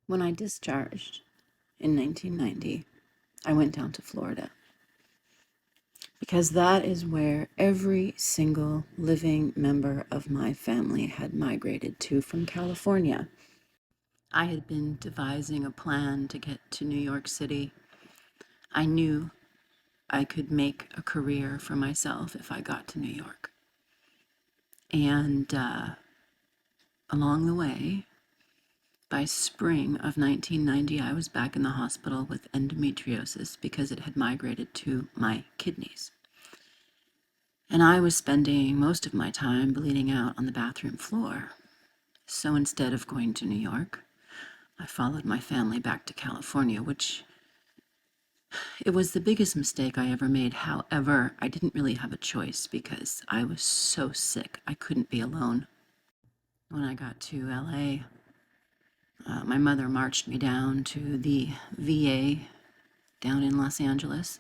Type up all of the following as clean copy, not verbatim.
When I discharged in 1990, I went down to Florida because that is where every single living member of my family had migrated to from California. I had been devising a plan to get to New York City. I knew I could make a career for myself if I got to New York. And along the way, by spring of 1990, I was back in the hospital with endometriosis because it had migrated to my kidneys. And I was spending most of my time bleeding out on the bathroom floor. So instead of going to New York, I followed my family back to California, which it was the biggest mistake I ever made. However, I didn't really have a choice because I was so sick. I couldn't be alone. When I got to LA, my mother marched me down to the VA down in Los Angeles.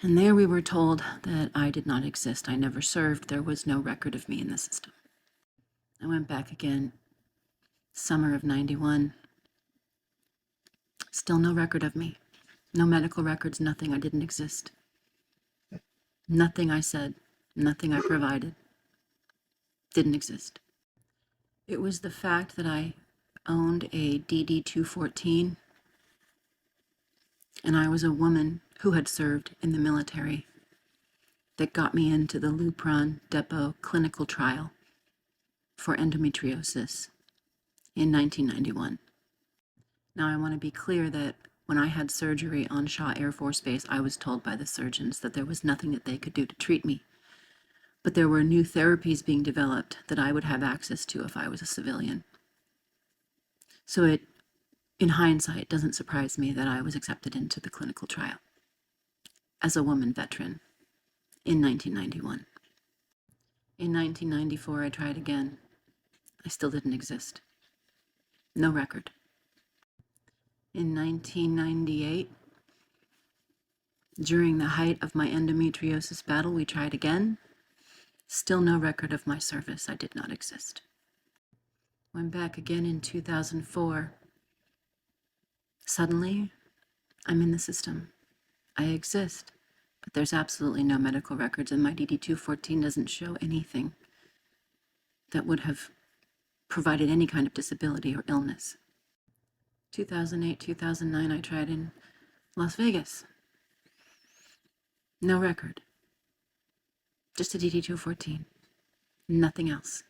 And there we were told that I did not exist. I never served. There was no record of me in the system. I went back again, summer of 91. Still no record of me. No medical records, nothing. I didn't exist. Nothing I said, nothing I provided. Didn't exist. It was the fact that I owned a DD-214 and I was a woman who had served in the military that got me into the Lupron Depot clinical trial for endometriosis in 1991. Now, I want to be clear that when I had surgery on Shaw Air Force Base, I was told by the surgeons that there was nothing that they could do to treat me. But there were new therapies being developed that I would have access to if I was a civilian. So in hindsight, it doesn't surprise me that I was accepted into the clinical trial as a woman veteran in 1991. In 1994, I tried again. I still didn't exist. No record. In 1998, during the height of my endometriosis battle, we tried again. Still no record of my service. I did not exist. Went back again in 2004. Suddenly, I'm in the system. I exist, but there's absolutely no medical records, and my DD-214 doesn't show anything that would have provided any kind of disability or illness. 2008, 2009, I tried in Las Vegas. No record. Just a DD-214. Nothing else.